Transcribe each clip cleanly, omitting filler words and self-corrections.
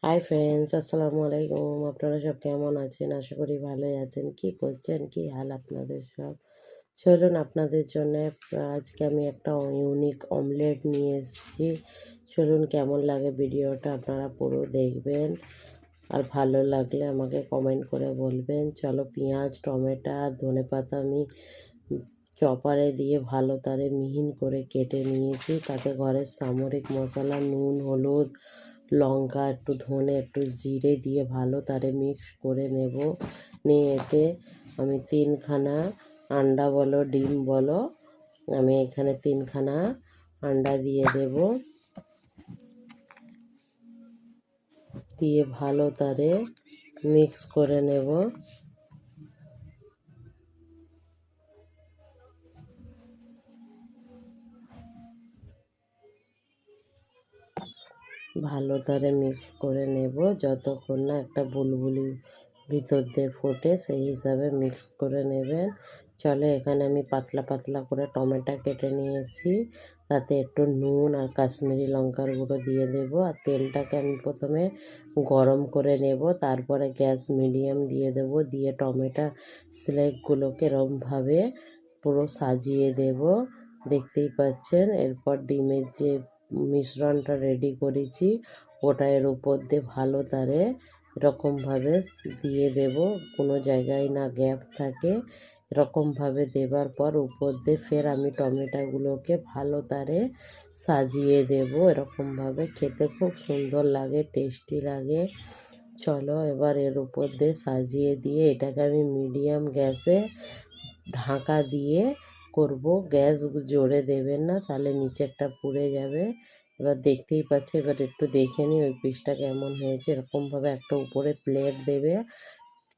Hi friends, আসসালামু আলাইকুম। আপনারা সব কেমন আছেন? আশা করি ভালোই আছেন। কি করছেন? কি হাল আপনাদের সব? চলুন আপনাদের জন্য আজকে আমি একটা ইউনিক অমলেট নিয়ে এসেছি। চলুন কেমন লাগে ভিডিওটা আপনারা পুরো দেখবেন। আর ভালো লাগলে আমাকে কমেন্ট করে বলবেন। চলো পেঁয়াজ, টমেটো আর ধনেপাতা আমি চপারে দিয়ে ভালো তারে মিহিন করে কেটে নিয়েছি। তাতে ঘরের সামরিক মশলা, নুন, হলুদ, লঙ্কা, একটু ধনে, একটু জিরে দিয়ে ভালো তারে মিক্স করে নেব। নিয়ে এতে আমি তিনখানা আন্ডা বলো ডিম বলো, আমি এখানে তিনখানা আন্ডা দিয়ে দেব। দিয়ে ভালো তারে মিক্স করে নেব। ভালো তারে মিক্স করে নেব যতক্ষণ না একটা বুলবুলি ভিতর দিয়ে ফোটে, সেই হিসাবে মিক্স করে নেবেন। চলে এখানে আমি পাতলা পাতলা করে টমেটো কেটে নিয়েছি। তাতে একটু নুন আর কাশ্মীরি লঙ্কার গুঁড়ো দিয়ে দেব। আর তেলটাকে আমি প্রথমে গরম করে নেব, তারপরে গ্যাস মিডিয়াম দিয়ে দেব। দিয়ে টমেটো স্লাইসগুলোকে এরমভাবে পুরো সাজিয়ে দেব, দেখতেই পাচ্ছেন। এরপর ডিমের যে মিশ্রণটা রেডি করেছি ওটা এর উপর দিয়ে ভালো তারে এরকমভাবে দিয়ে দেব, কোনো জায়গায় না গ্যাপ থাকে। এরকমভাবে দেবার পর উপর দিয়ে ফের আমি টমেটোগুলোকে ভালো তারে সাজিয়ে দেব। এরকমভাবে খেতে খুব সুন্দর লাগে, টেস্টি লাগে। চলো এবার এর উপর দিয়ে সাজিয়ে দিয়ে এটাকে আমি মিডিয়াম গ্যাসে ঢাকা দিয়ে করব। গ্যাস জোরে দেবেন না, তাহলে নিচেরটা পুড়ে যাবে। এবার দেখতেই পাচ্ছি, এবার একটু দেখে নিই ওই পিসটা কেমন হয়েছে। এরকমভাবে একটা উপরে প্লেট দেবে,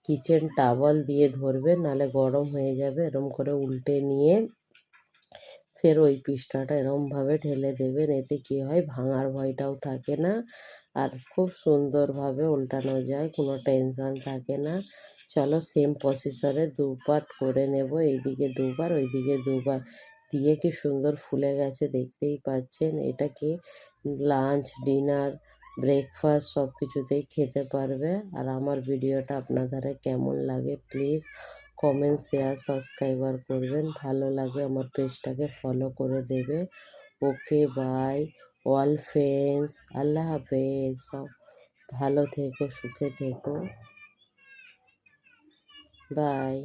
কিচেন টাওয়াল দিয়ে ধরবে, নাহলে গরম হয়ে যাবে। এরম করে উল্টে নিয়ে ফের ওই পিসটাটা এরমভাবে ঢেলে দেবেন। এতে কী হয়, ভাঙার ভয়টাও থাকে না, আর খুব সুন্দরভাবে উল্টানো যায়, কোনো টেনশান থাকে না। চলো সেম প্রসেসরে দুবার করে নেব, এইদিকে দুবার ওইদিকে দুবার। দিয়ে কি সুন্দর ফুলে গেছে দেখতেই পাচ্ছেন। এটাকে লাঞ্চ, ডিনার, ব্রেকফাস্ট সব কিছুতেই খেতে পারবে। আর আমার ভিডিওটা আপনাদের কেমন লাগে প্লিজ কমেন্ট, শেয়ার, সাবস্ক্রাইবার করবেন। ভালো লাগে আমার পেজটাকে ফলো করে দেবে। ওকে বাই অল ফ্রেন্ডস, আল্লাহ হাফেজ। সব ভালো থেকো, সুখে থেকো, বাই।